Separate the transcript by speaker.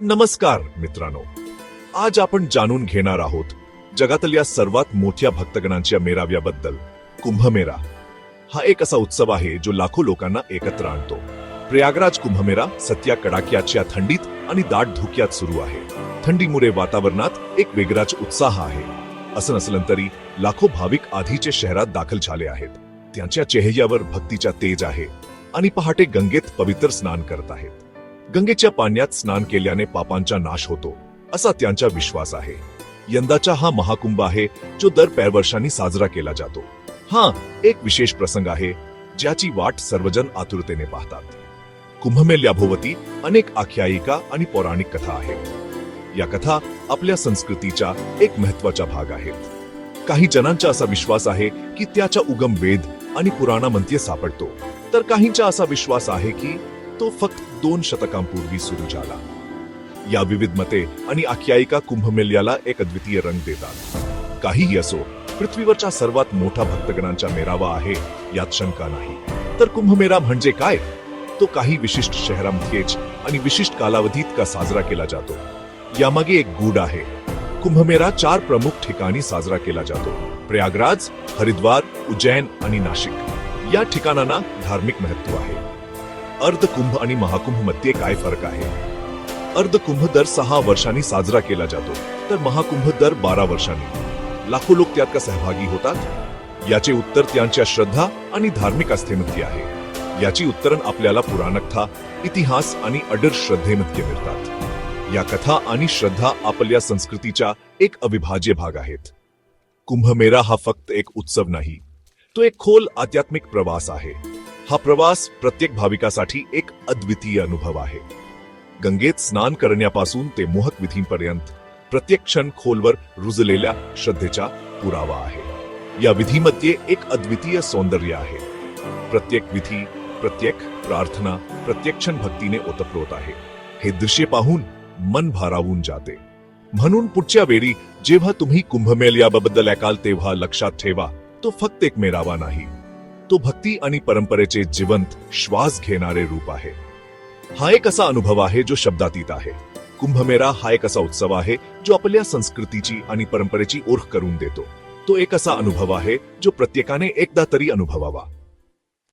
Speaker 1: नमस्कार मित्रांनो, आज आपण जाणून घेणार आहोत जगातल्या सर्वात मोठ्या भक्तगणांच्या मेळाव्याबद्दल. कुंभमेळा हा एक असा उत्सव आहे जो लाखो लोकांना एकत्र आणतो. प्रयागराज कुंभमेळा सध्या कडाक्याच्या थंडीत आणि दाट धुक्यात सुरू आहे. थंडीमुळे वातावरणात एक वेगळाच उत्साह आहे. असं नसलं तरी लाखो भाविक आधीचे शहरात दाखल झाले आहेत. त्यांच्या चेहऱ्यावर भक्तीचा तेज आहे आणि पहाटे गंगेत पवित्र स्नान करत आहेत. गंगेच्या पाण्यात स्नान केल्याने पापांचा नाश होतो असा त्यांचा विश्वास आहे. यंदाचा हा महाकुंभ आहे जो दर 5 वर्षांनी साजरा केला जातो. हा एक विशेष प्रसंग आहे ज्याची वाट सर्वजण आतुरतेने पाहतात. कुंभमेळ्याभोवती अनेक आख्यायिका आणि पौराणिक कथा आहेत. या कथा आपल्या संस्कृतीचा एक महत्त्वाचा भाग आहेत. काही जणांचा असा विश्वास आहे की त्याचा उगम वेद आणि पुराणामध्ये सापडतो, तर काहींचा असा विश्वास आहे की तो फक्त 2 शतकांपूर्वी सुरू झाला. या विविध मते आणि आख्यायिका कुंभमेळ्याला एक अद्वितीय रंग देतात. काहीही असो, पृथ्वीवरचा सर्वात मोठा भक्तगणांचा मेळावा आहे यात शंका नाही. तर कुंभमेळा म्हणजे काय? तो काही विशिष्ट शहरांमध्येच आणि विशिष्ट कालावधीत का साजरा केला जातो यामागे एक गूढ आहे. कुंभमेळा 4 प्रमुख ठिकाणी साजरा केला जातो: प्रयागराज, हरिद्वार, उज्जैन आणि नाशिक. या ठिकाणांना धार्मिक महत्त्व आहे. अर्धकुंभ आणि महाकुंभ मध्ये काय फरक आहे? अर्धकुंभ दर 6 वर्षांनी साजरा केला जातो, तर महाकुंभ दर 12 वर्षांनी. लाखो लोक त्यात का सहभागी होतात? याचे उत्तर त्यांच्या श्रद्धा आणि धार्मिक आस्थेमध्ये आहे. याची उत्तरं आपल्याला पुराणकथा, इतिहास आणि अडर श्रद्धेमध्ये मिळतात. या कथा आणि श्रद्धा आपल्या संस्कृतीचा एक अविभाज्य भाग आहेत. कुंभमेळा हा फक्त एक उत्सव नाही, तो एक खोल आध्यात्मिक प्रवास आहे. हा प्रवास प्रत्येक भाविकासाठी एक अद्वितीय अनुभव आहे. गंगेत स्नान करण्यापासून ते मोहक विधींपर्यंत प्रत्येक क्षण खोलवर रुजलेल्या श्रद्धेचा पुरावा आहे. या विधीमध्ये एक अद्वितीय सौंदर्य आहे. प्रत्येक विधी, प्रत्येक प्रार्थना, प्रत्येक क्षण भक्तीने ओतप्रोत आहे. हे दृश्य पाहून मन भारावून जाते. म्हणून पुढच्या वेळी जेव्हा तुम्ही कुंभमेळ्याबद्दल ऐकाल तेव्हा लक्षात ठेवा, तो फक्त एक मेळावा नाही, तो भक्ती आणि परंपरेचे जिवंत श्वास घेणारे रूप आहे. हा एक असा अनुभव आहे जो शब्दातीत आहे. कुंभमेळा हा एक असा उत्सव आहे जो आपल्या संस्कृतीची आणि परंपरेची ओळख करून देतो. तो एक असा अनुभव आहे जो प्रत्येकाने एकदा तरी अनुभवावा.